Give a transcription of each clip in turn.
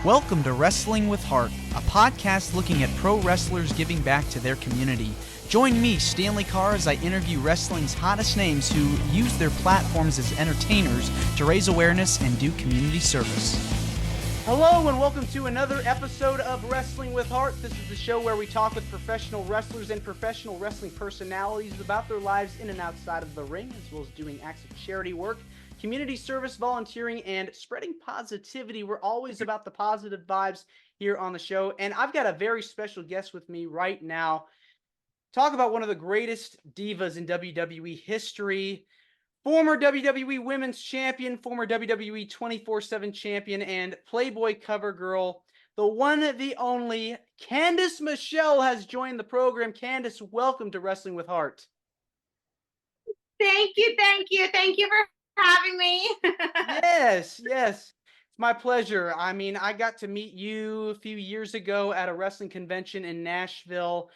Welcome to Wrestling with Heart, a podcast looking at pro wrestlers giving back to their community. Join me, Stanley Carr, as I interview wrestling's hottest names who use their platforms as entertainers to raise awareness and do community service. Hello and welcome to another episode of Wrestling with Heart. This is the show where we talk with professional wrestlers and professional wrestling personalities about their lives in and outside of the ring, as well as doing acts of charity work, community service, volunteering, and spreading positivity. We're always about the positive vibes here on the show. And I've got a very special guest with me right now. Talk about one of the greatest divas in WWE history. Former WWE Women's Champion, former WWE 24/7 Champion, and Playboy cover girl. The one, the only, Candice Michelle has joined the program. Candice, welcome to Wrestling with Heart. Thank you. Thank you for having me. Yes. It's my pleasure. I mean, I got to meet you a few years ago at a wrestling convention in Nashville,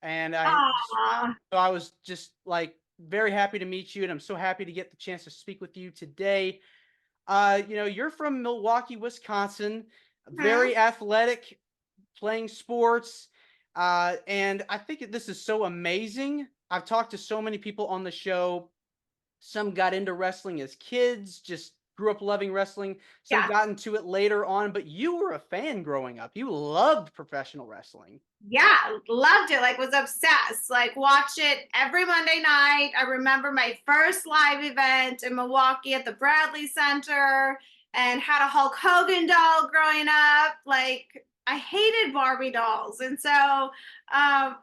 and I was just like very happy to meet you, and I'm so happy to get the chance to speak with you today. You're from Milwaukee, Wisconsin, very athletic, playing sports, and I think this is so amazing. I've talked to so many people on the show. Some got into wrestling as kids, just grew up loving wrestling. Some got into it later on, but you were a fan growing up. You loved professional wrestling. Yeah, loved it. Like, was obsessed. Like, watched it every Monday night. I remember my first live event in Milwaukee at the Bradley Center, and had a Hulk Hogan doll growing up. Like, I hated Barbie dolls. And so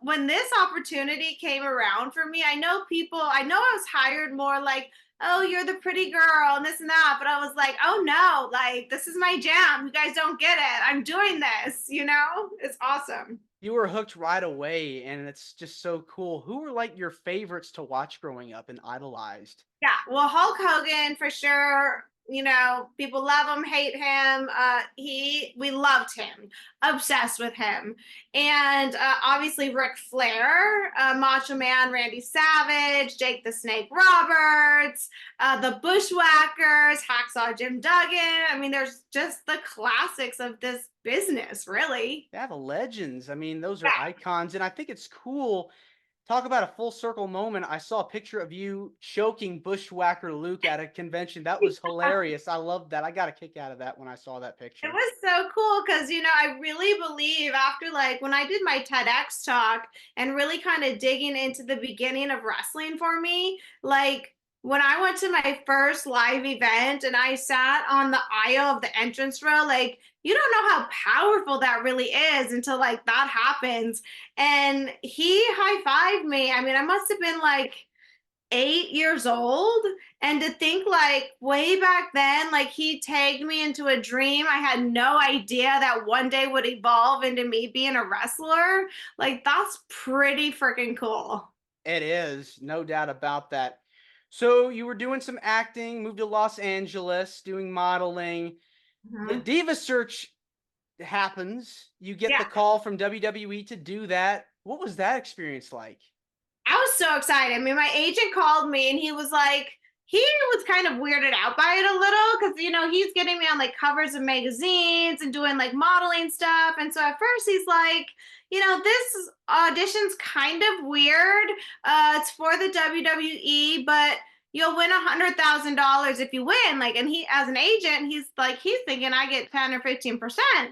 when this opportunity came around for me, I know I was hired more like, oh, you're the pretty girl and this and that. But I was like, oh no, like, this is my jam. You guys don't get it. I'm doing this, It's awesome. You were hooked right away, and it's just so cool. Who were like your favorites to watch growing up and idolized? Yeah, well, Hulk Hogan for sure. People love him, hate him. We loved him, obsessed with him, and obviously Ric Flair, Macho Man, Randy Savage, Jake the Snake Roberts, the Bushwhackers, Hacksaw Jim Duggan. I mean, there's just the classics of this business, really. Yeah, the legends. I mean, those are icons, and I think it's cool. Talk about a full circle moment. I saw a picture of you choking Bushwhacker Luke at a convention. That was hilarious. I loved that. I got a kick out of that when I saw that picture. It was so cool because, I really believe after, like, when I did my TEDx talk and really kind of digging into the beginning of wrestling for me, like, when I went to my first live event and I sat on the aisle of the entrance row, like, you don't know how powerful that really is until, like, that happens. And he high-fived me. I mean, I must have been like 8 years old. And to think, like, way back then, like, he tagged me into a dream I had no idea that one day would evolve into me being a wrestler. Like, that's pretty freaking cool. It is, no doubt about that. So you were doing some acting, moved to Los Angeles, doing modeling. The Diva Search happens. You get the call from WWE to do that. What was that experience like? I was so excited. I mean, my agent called me and he was kind of weirded out by it a little because, he's getting me on like covers of magazines and doing like modeling stuff. And so at first he's like, this audition's kind of weird. It's for the WWE, but you'll win $100,000 if you win. Like, and he, as an agent, he's thinking I get 10 or 15%.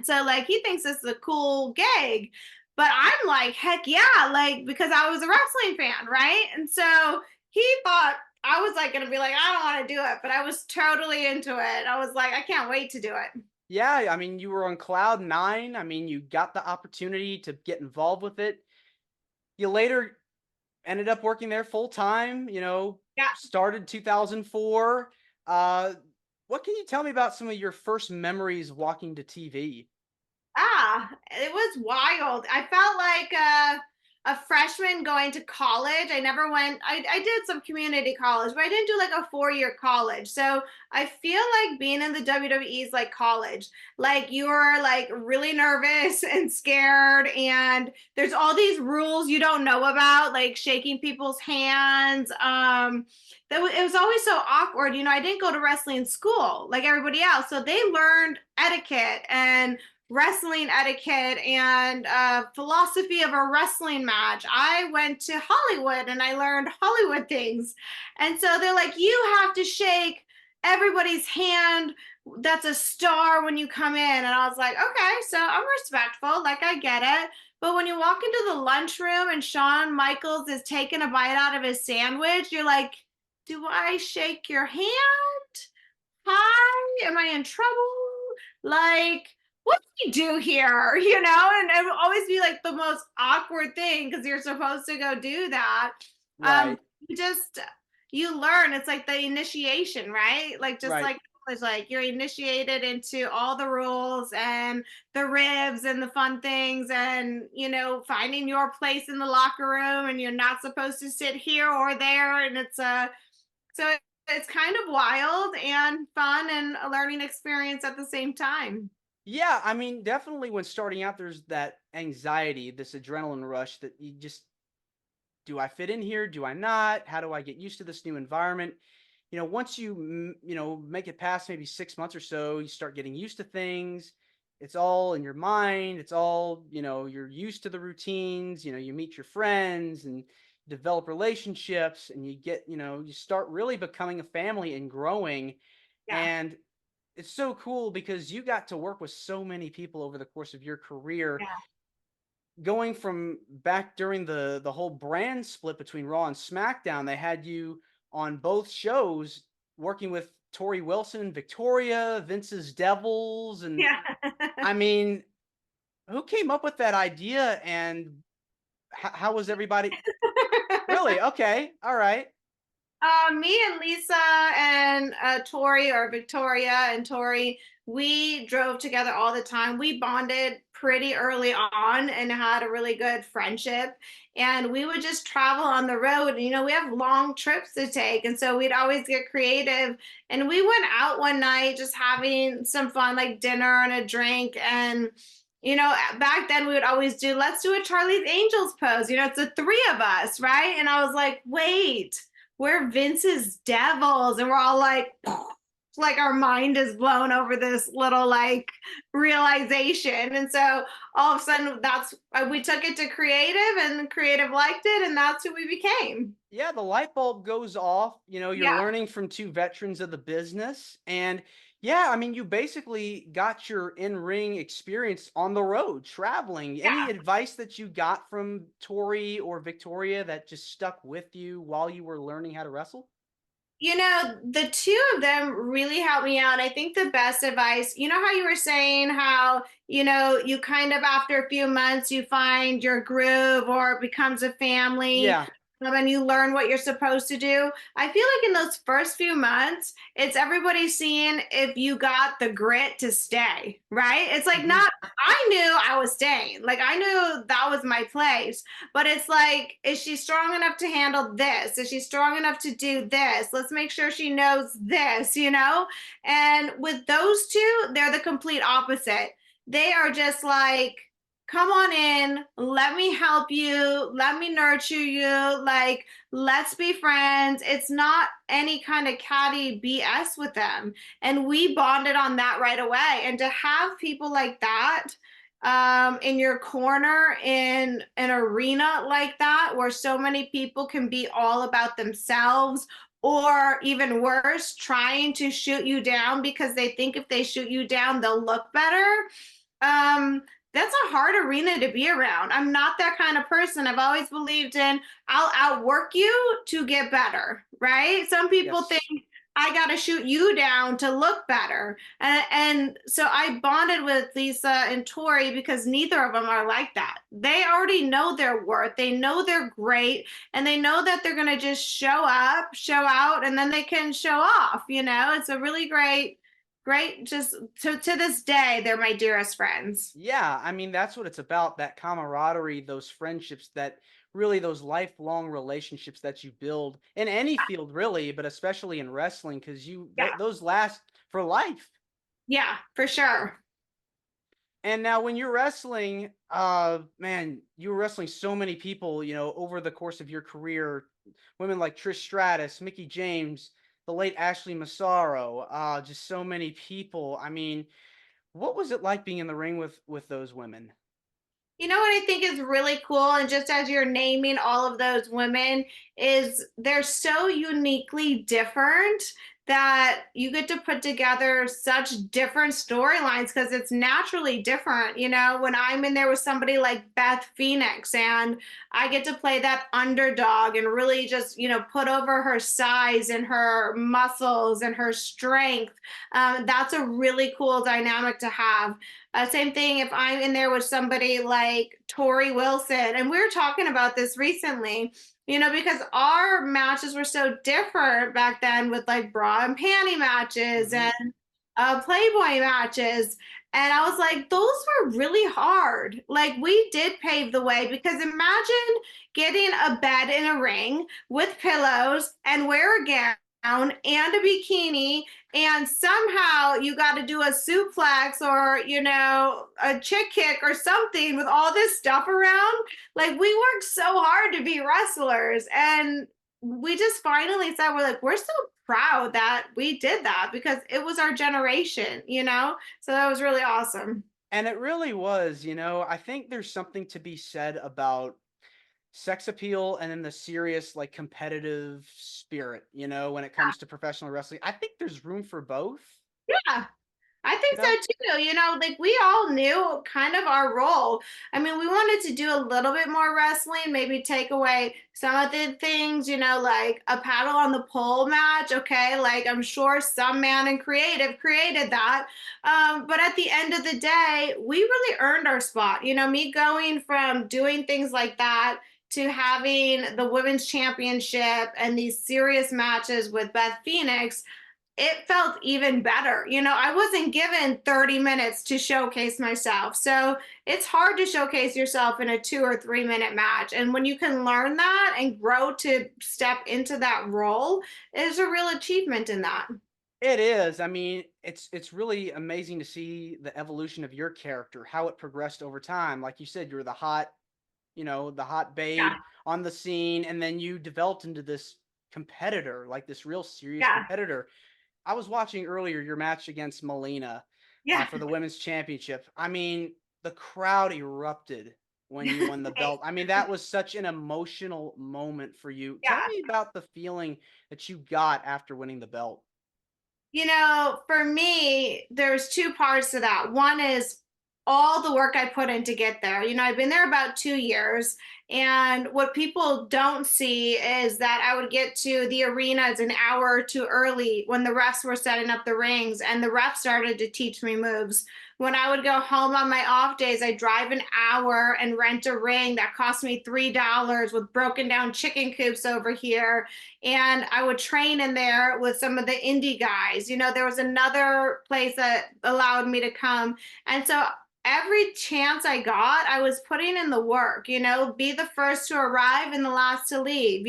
So like, he thinks this is a cool gig. But I'm like, heck yeah, like, because I was a wrestling fan, right? And so he thought I was like going to be like, I don't want to do it, but I was totally into it. I was like, I can't wait to do it. Yeah, I mean, you were on cloud nine. I mean, you got the opportunity to get involved with it. You later ended up working there full time, started 2004. What can you tell me about some of your first memories walking to TV? It was wild. I felt like a freshman going to college. I never went, I did some community college, but I didn't do like a 4-year college. So I feel like being in the WWE is like college. Like, you're like really nervous and scared, and there's all these rules you don't know about, like shaking people's hands. It was always so awkward. I didn't go to wrestling school like everybody else. So they learned etiquette and wrestling etiquette and philosophy of a wrestling match. I went to Hollywood and I learned Hollywood things. And so they're like, you have to shake everybody's hand that's a star when you come in. And I was like, okay, so I'm respectful, like I get it. But when you walk into the lunchroom and Shawn Michaels is taking a bite out of his sandwich, you're like, do I shake your hand? Hi, am I in trouble? Like, what do we do here? And it would always be like the most awkward thing because you're supposed to go do that. Right. You just you learn. It's like the initiation, right? Like just Right. like it's like you're initiated into all the rules and the ribs and the fun things and finding your place in the locker room and you're not supposed to sit here or there and so it's kind of wild and fun and a learning experience at the same time. Yeah, I mean, definitely when starting out, there's that anxiety, this adrenaline rush that you just, do I fit in here? Do I not? How do I get used to this new environment? Once you, make it past maybe 6 months or so, you start getting used to things. It's all in your mind. It's all, you're used to the routines. You meet your friends and develop relationships and you get, you start really becoming a family and growing. Yeah. And it's so cool because you got to work with so many people over the course of your career, Yeah. going from back during the whole brand split between Raw and SmackDown. They had you on both shows working with Torrie Wilson and Victoria, Vince's Devils, and Yeah. I mean, who came up with that idea and how was everybody? Really? Okay, all right. Me and Lisa and Tori or Victoria and Tori, we drove together all the time. We bonded pretty early on and had a really good friendship. And we would just travel on the road. We have long trips to take. And so we'd always get creative. And we went out one night just having some fun, like dinner and a drink. And back then we would always do, let's do a Charlie's Angels pose. It's the three of us, right? And I was like, wait, we're Vince's devils. And we're all like our mind is blown over this little like realization. And so all of a sudden that's we took it to creative and creative liked it. And that's who we became. Yeah, the light bulb goes off. You're Yeah. learning from two veterans of the business. And yeah, I mean, you basically got your in-ring experience on the road, traveling. Any Yeah. advice that you got from Tori or Victoria that just stuck with you while you were learning how to wrestle? The two of them really helped me out. I think the best advice, how you were saying how, you kind of after a few months you find your groove or it becomes a family, Yeah. and you learn what you're supposed to do. I feel like in those first few months, it's everybody seeing if you got the grit to stay, right? It's like Hmm. not, I knew I was staying. Like I knew that was my place. But it's like, is she strong enough to handle this? Is she strong enough to do this? Let's make sure she knows this. And with those two, they're the complete opposite. They are just like, come on in, let me help you, let me nurture you, like, let's be friends. It's not any kind of catty BS with them. And we bonded on that right away. And to have people like that in your corner in an arena like that where so many people can be all about themselves or even worse trying to shoot you down because they think if they shoot you down they'll look better. um that's a hard arena to be around. I'm not that kind of person. I've always believed in I'll outwork you to get better, right? Some people think Yes. I got to shoot you down to look better. And so I bonded with Lisa and Tori because neither of them are like that. They already know their worth. They know they're great and they know that they're going to just show up, show out, and then they can show off. It's a really great, just to this day, they're my dearest friends. Yeah, I mean, that's what it's about, that camaraderie, those friendships, that really those lifelong relationships that you build in any field really, but especially in wrestling because Yeah. those last for life. Yeah, for sure. And now when you're wrestling, man, you were wrestling so many people, over the course of your career, women like Trish Stratus, Mickey James, the late Ashley Massaro, just so many people. I mean, What was it like being in the ring with those women? You know what I think is really cool, and just as you're naming all of those women, is they're so uniquely different that you get to put together such different storylines because it's naturally different. When I'm in there with somebody like Beth Phoenix, and I get to play that underdog and really just, put over her size and her muscles and her strength. That's a really cool dynamic to have. Same thing if I'm in there with somebody like Torrie Wilson, and we were talking about this recently, because our matches were so different back then with like bra and panty matches Hmm. and Playboy matches. And I was like, those were really hard. Like, we did pave the way because imagine getting a bed in a ring with pillows and wear a gown and a bikini, and somehow you got to do a suplex or a chick kick or something with all this stuff around. Like, we worked so hard to be wrestlers, and we just finally said, we're so proud that we did that because it was our generation. So that was really awesome. And it really was, I think there's something to be said about sex appeal and then the serious, like, competitive spirit, when it comes to professional wrestling. I think there's room for both, Yeah, I you think so know? too. Like, we all knew kind of our role. I mean, we wanted to do a little bit more wrestling, maybe take away some of the things, like a paddle on the pole match. Okay. Like, I'm sure some man in creative created that. But at the end of the day, we really earned our spot. Me going from doing things like that to having the women's championship and these serious matches with Beth Phoenix, it felt even better. I wasn't given 30 minutes to showcase myself. So it's hard to showcase yourself in a 2 or 3 minute match. And when you can learn that and grow to step into that role, is a real achievement in that. It is. I mean, it's really amazing to see the evolution of your character, how it progressed over time. Like you said, you were the hot Yeah. babe on the scene, and then you developed into this competitor, like this real serious Yeah. competitor. I was watching earlier your match against Melina Yeah. for the women's championship. I mean, the crowd erupted when you won the belt. I mean, that was such an emotional moment for you. Tell Yeah. me about the feeling that you got after winning the belt. For me, there's two parts to that. One is all the work I put in to get there. I've been there about 2 years. And what people don't see is that I would get to the arenas an hour or two early when the refs were setting up the rings, and the refs started to teach me moves. When I would go home on my off days, I drive an hour and rent a ring that cost me $3 with broken down chicken coops over here, and I would train in there with some of the indie guys. There was another place that allowed me to come. And so every chance I got, I was putting in the work, be the first to arrive and the last to leave.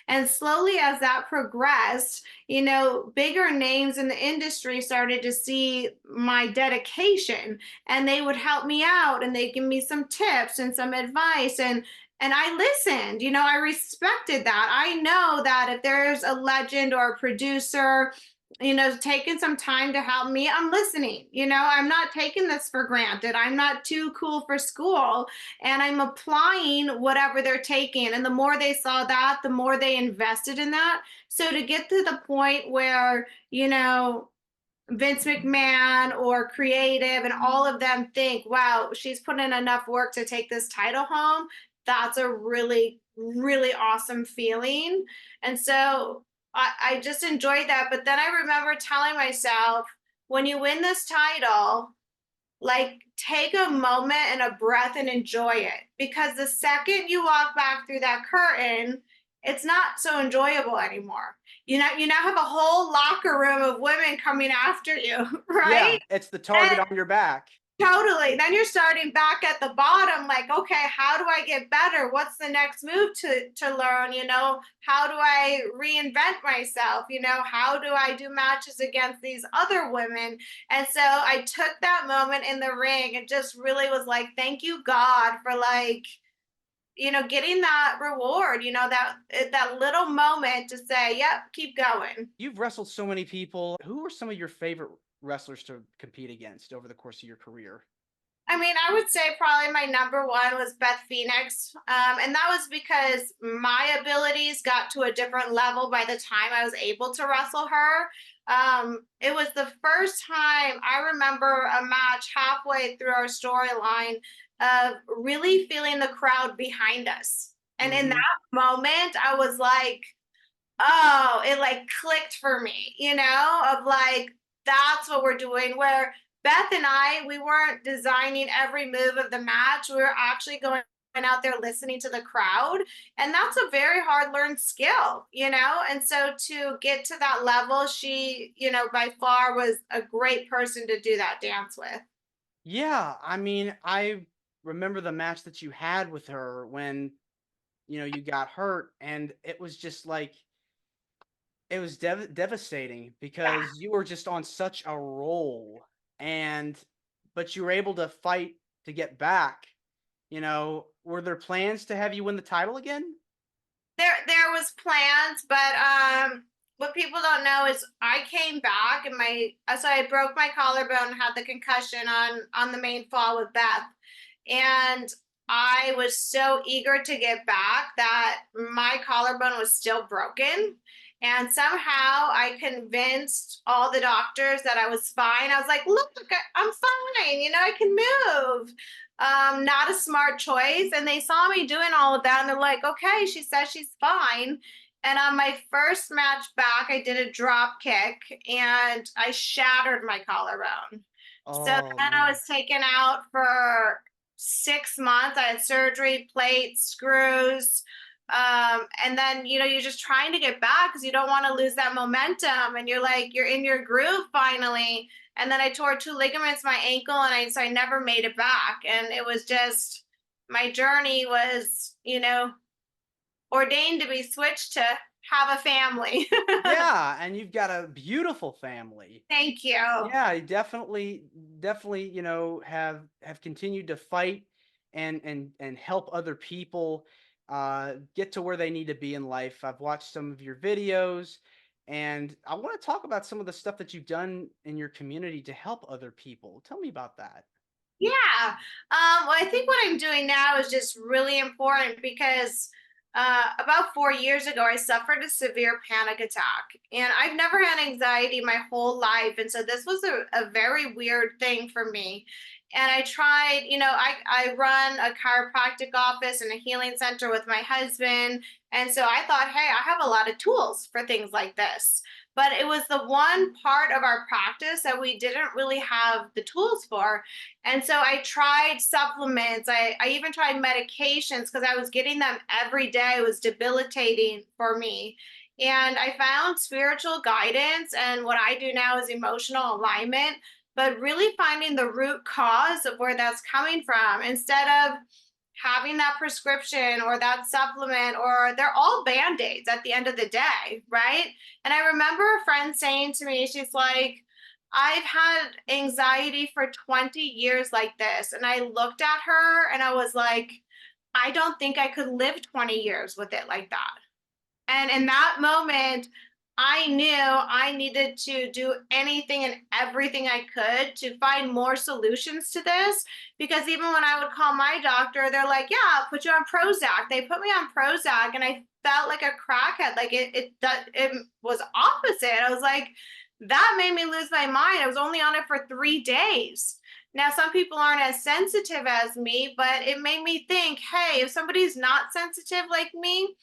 And slowly as that progressed, bigger names in the industry started to see my dedication, and they would help me out and they give me some tips and some advice, and I listened. I respected that. I know that if there's a legend or a producer, taking some time to help me, I'm listening. I'm not taking this for granted. I'm not too cool for school, and I'm applying whatever they're taking. And the more they saw that, the more they invested in that. So to get to the point where, Vince McMahon or creative and all of them think, wow, she's put in enough work to take this title home. That's a really, really awesome feeling. And so I just enjoyed that. But then I remember telling myself, when you win this title, like, take a moment and a breath and enjoy it, because the second you walk back through that curtain, it's not so enjoyable anymore. You now have a whole locker room of women coming after you, Yeah, right? it's the target And on your back. totally. Then you're starting back at the bottom, like, okay, how do I get better? What's the next move to learn? How do I reinvent myself? How do I do matches against these other women? And so I took that moment in the ring and just really was like, thank you, God, for, like, getting that reward, that little moment to say, yep, keep going. You've wrestled so many people. Who are some of your favorite wrestlers to compete against over the course of your career? I mean, I would say probably my number one was Beth Phoenix. And that was because my abilities got to a different level by the time I was able to wrestle her. It was the first time I remember a match halfway through our storyline of really feeling the crowd behind us. And in Mm-hmm. that moment, I was like, oh, it like clicked for me, of like, that's what we're doing. Where Beth and we weren't designing every move of the match. We were actually going out there listening to the crowd. And that's a very hard learned skill, And so to get to that level, she, by far was a great person to do that dance with. Yeah, I mean, I remember the match that you had with her when, you got hurt, and it was just like it was devastating Yeah. because you were just on such a roll, and but you were able to fight to get back. Were there plans to have you win the title again? There was plans, but what people don't know is I came back and so I broke my collarbone and had the concussion on the main fall with Beth. And I was so eager to get back that my collarbone was still broken. And somehow I convinced all the doctors that I was fine. I was like, look, I'm fine. I can move. Not a smart choice. And they saw me doing all of that and they're like, okay, she says she's fine. And on my first match back, I did a drop kick and I shattered my collarbone. So Oh then I man. was taken out for 6 months. I had surgery, plates, screws. And then, you're just trying to get back because you don't want to lose that momentum. And you're like, you're in your groove finally. And then I tore two ligaments in my ankle and so I never made it back. And it was just, my journey was, ordained to be switched to have a family. Yeah, and you've got a beautiful family. Thank you. Yeah, you definitely, have continued to fight and help other people get to where they need to be in life. I've watched some of your videos, and I want to talk about some of the stuff that you've done in your community to help other people. Tell me about that. Yeah. Well, I think what I'm doing now is just really important because about 4 years ago, I suffered a severe panic attack. And I've never had anxiety my whole life. And so this was a very weird thing for me. And I tried, I run a chiropractic office and a healing center with my husband. And so I thought, hey, I have a lot of tools for things like this. But it was the one part of our practice that we didn't really have the tools for. And so I tried supplements. I even tried medications because I was getting them every day. It was debilitating for me. And I found spiritual guidance. And what I do now is emotional alignment, but really finding the root cause of where that's coming from instead of having that prescription or that supplement, or they're all band-aids at the end of the day, right? And I remember a friend saying to me, she's like, I've had anxiety for 20 years like this. And I looked at her and I was like, I don't think I could live 20 years with it like that. And in that moment, I knew I needed to do anything and everything I could to find more solutions to this. Because even when I would call my doctor, they're like, "Yeah, I'll put you on Prozac." They put me on Prozac, and I felt like a crackhead. Like it was opposite. I was like, that made me lose my mind. I was only on it for 3 days. Now, some people aren't as sensitive as me, but it made me think, hey, if somebody's not sensitive like me,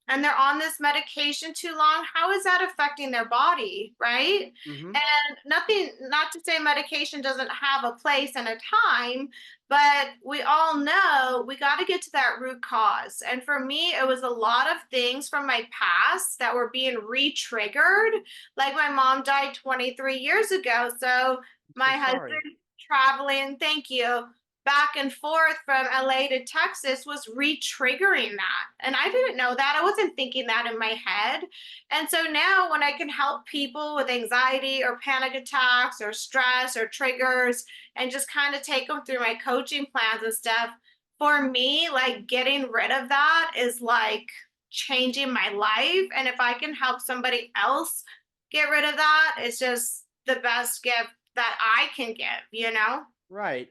and they're on this medication too long, how is that affecting their body, right? Hmm. And nothing, not to say medication doesn't have a place and a time, but we all know we got to get to that root cause. And for me, it was a lot of things from my past that were being re-triggered. Like my mom died 23 years ago. So I'm my so sorry. husband traveling, thank you, back and forth from LA to Texas was re-triggering that. And I didn't know that. I wasn't thinking that in my head. And so now when I can help people with anxiety or panic attacks or stress or triggers and just kind of take them through my coaching plans and stuff, for me, like getting rid of that is like changing my life. And if I can help somebody else get rid of that, it's just the best gift that I can give, you know? Right.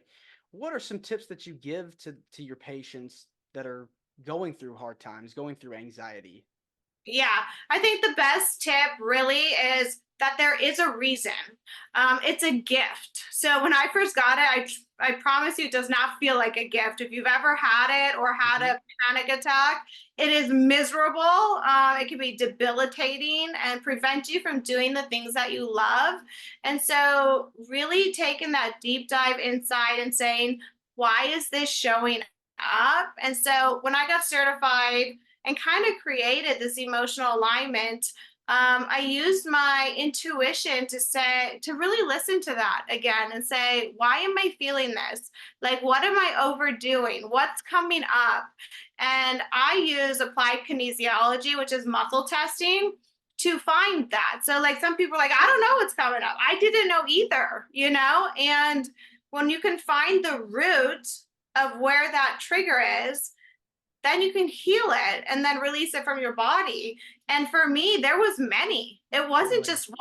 What are some tips that you give to your patients that are going through hard times, going through anxiety? Yeah, I think the best tip really is that there is a reason. It's a gift. So when I first got it, I promise you, it does not feel like a gift. If you've ever had it or had Mhm. a panic attack, it is miserable. It can be debilitating and prevent you from doing the things that you love. And so, really taking that deep dive inside and saying, why is this showing up? And so, when I got certified and kind of created this emotional alignment, I used my intuition to say, to really listen to that again and say, why am I feeling this? Like, what am I overdoing? What's coming up? And I use applied kinesiology, which is muscle testing, to find that. So, like, some people are like, I don't know what's coming up. I didn't know either, you know? And when you can find the root of where that trigger is, then you can heal it and then release it from your body. And for me, there was many. It wasn't Really? just one.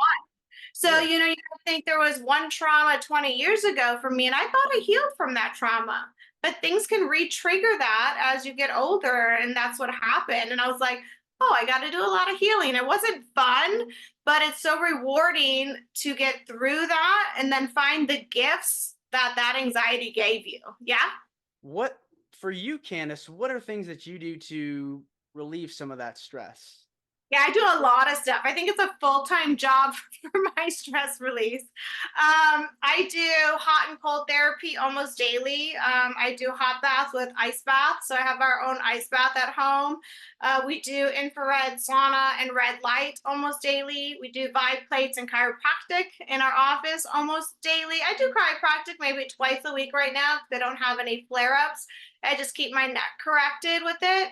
So, Really? you know, you think there was one trauma 20 years ago for me, and I thought I healed from that trauma. But things can re-trigger that as you get older, and that's what happened. And I was like, oh, I got to do a lot of healing. It wasn't fun, but it's so rewarding to get through that and then find the gifts that that anxiety gave you. Yeah. What for you, Candace, what are things that you do to relieve some of that stress? Yeah, I do a lot of stuff. I think it's a full-time job for my stress release. I do hot and cold therapy almost daily. I do hot baths with ice baths. So I have our own ice bath at home. We do infrared sauna and red light almost daily. We do vibe plates and chiropractic in our office almost daily. I do chiropractic maybe twice a week right now because I don't have any flare-ups. I just keep my neck corrected with it.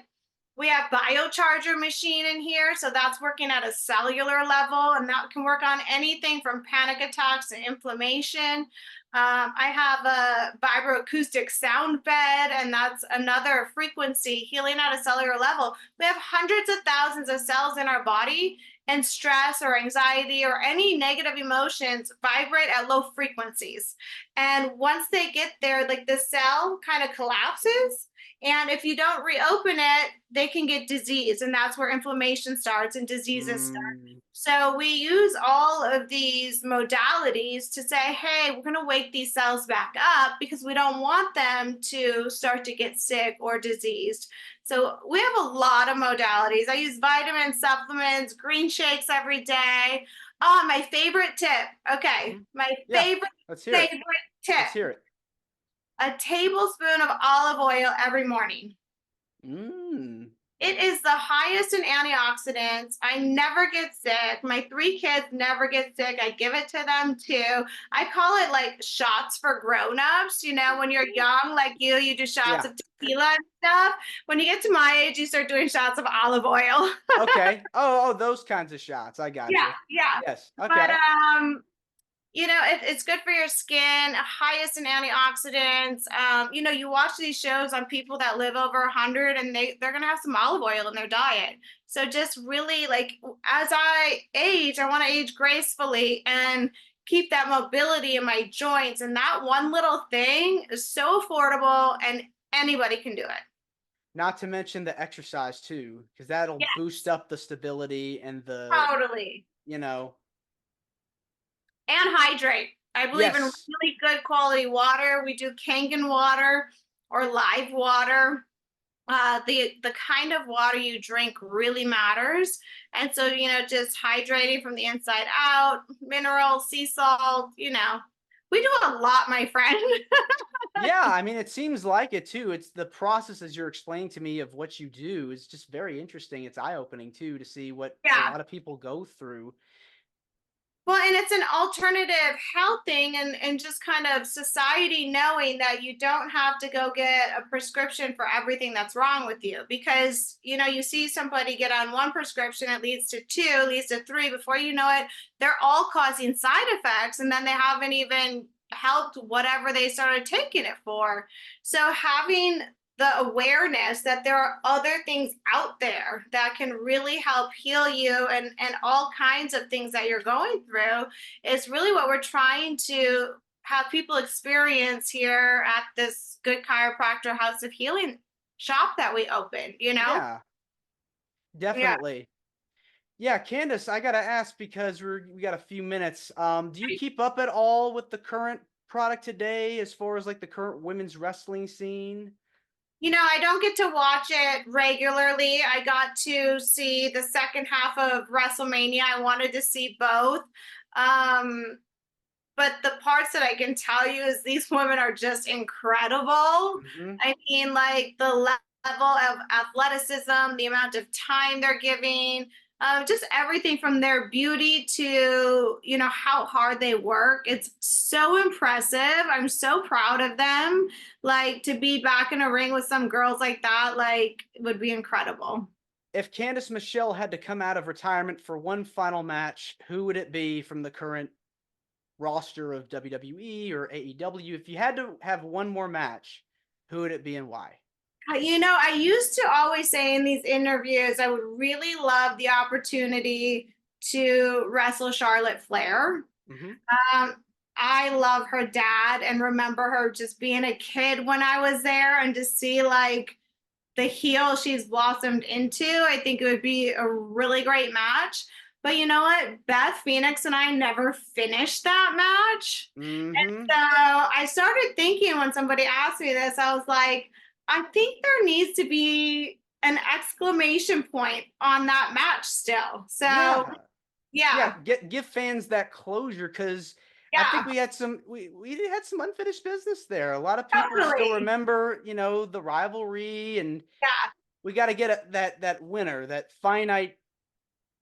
We have biocharger machine in here, so that's working at a cellular level, and that can work on anything from panic attacks to inflammation. I have a vibroacoustic sound bed, and that's another frequency healing at a cellular level. We have hundreds of thousands of cells in our body, and stress or anxiety or any negative emotions vibrate at low frequencies. And once they get there, like the cell kind of collapses, and if you don't reopen it, they can get disease. And that's where inflammation starts and diseases start. Mm, So we use all of these modalities to say, hey, we're going to wake these cells back up because we don't want them to start to get sick or diseased. So we have a lot of modalities. I use vitamin supplements, green shakes every day. Oh, my favorite tip. Okay. mhm. My Yeah, favorite, let's hear it. favorite tip, Let's hear it. a tablespoon of olive oil every morning. Mm. It is the highest in antioxidants. I never get sick. My three kids never get sick. I give it to them too. I call it like shots for grown-ups. You know, when you're young, like you do shots Yeah. of tequila and stuff. When you get to my age, you start doing shots of olive oil. Okay. Oh, those kinds of shots. I Yeah, gotcha. yeah. Yes. But Okay. you know, it's good for your skin, highest in antioxidants. You know, you watch these shows on people that live over 100 and they're going to have some olive oil in their diet. So just really like as I age, I want to age gracefully and keep that mobility in my joints. And that one little thing is so affordable and anybody can do it. Not to mention the exercise too, because that'll Yeah, boost up the stability and the, totally. you know, And hydrate. I believe in yes. really good quality water. We do Kangen water or live water. The kind of water you drink really matters. And so, you know, just hydrating from the inside out, minerals, sea salt, you know, we do a lot, my friend. Yeah, I mean, it seems like it too. It's the process as you're explaining to me of what you do is just very interesting. It's eye-opening too to see what a Yeah. lot of people go through. Well, and it's an alternative health thing and just kind of society knowing that you don't have to go get a prescription for everything that's wrong with you because you know you see somebody get on one prescription, it leads to two, leads to three. Before you know it, they're all causing side effects, and then they haven't even helped whatever they started taking it for. So having the awareness that there are other things out there that can really help heal you, and all kinds of things that you're going through is really what we're trying to have people experience here at this Good Chiropractor House of Healing shop that we opened, Yeah, Yeah. definitely. Yeah, Candace, I gotta ask because we got a few minutes. Do you keep up at all with the current product today, as far as like the current women's wrestling scene? I don't get to watch it regularly. I got to see the second half of WrestleMania. I wanted to see both. Um, but the parts that I can tell you is these women are just incredible. Hmm. I mean, like the level of athleticism, the amount of time they're giving, just everything from their beauty to, how hard they work. It's so impressive. I'm so proud of them. Like to be back in a ring with some girls like that, like would be incredible. If Candice Michelle had to come out of retirement for one final match, who would it be from the current roster of WWE or AEW? If you had to have one more match, who would it be and why? I used to always say in these interviews, I would really love the opportunity to wrestle Charlotte Flair. Hmm. Um, I love her dad and remember her just being a kid when I was there, and to see like the heel she's blossomed into, I think it would be a really great match. But you know what? Beth Phoenix and I never finished that match. And Hmm. so I started thinking when somebody asked me this, I was like, I think there needs to be an exclamation point on that match still. So Yeah. Yeah, yeah, give fans that closure, because I think yeah, we had some unfinished business there. A lot of people still totally. remember, the rivalry, and Yeah, we got to get that winner, that finite,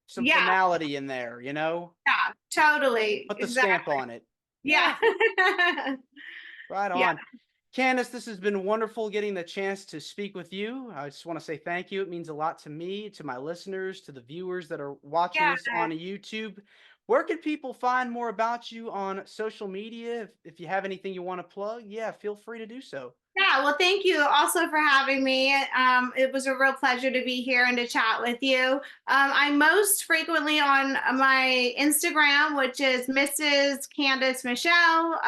some yeah, finality in there. yeah, totally. Put the stamp Exactly. on it. Yeah. Yeah, right Yeah. on. Candace, this has been wonderful getting the chance to speak with you. I just want to say thank you. It means a lot to me, to my listeners, to the viewers that are watching Yeah. this on YouTube. Where can people find more about you on social media? If you have anything you want to plug, yeah, feel free to do so. Yeah, well, thank you also for having me. It was a real pleasure to be here and to chat with you. I'm most frequently on my Instagram, which is Mrs. Candice Michelle.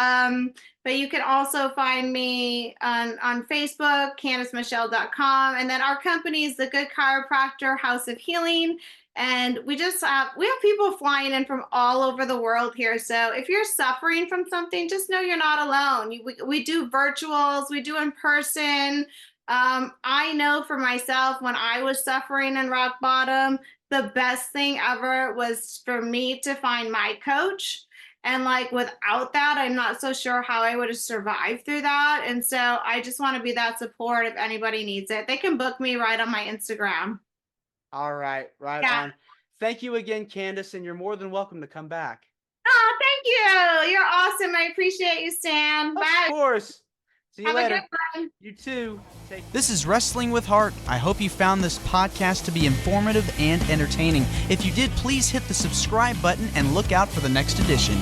But you can also find me on Facebook, CandiceMichelle.com. And then our company is the Good Chiropractor House of Healing. And we have people flying in from all over the world here. So if you're suffering from something, just know you're not alone. We do virtuals, we do in person. I know for myself, when I was suffering in rock bottom, the best thing ever was for me to find my coach. And like without that, I'm not so sure how I would have survived through that. And so I just want to be that support if anybody needs it. They can book me right on my Instagram. All right, right Yeah. on. Thank you again, Candace, and you're more than welcome to come back. Oh, thank you. You're awesome. I appreciate you, Stan. Of Bye. course. See you Have a good later. one. You too. This is Wrestling with Heart. I hope you found this podcast to be informative and entertaining. If you did, please hit the subscribe button and look out for the next edition.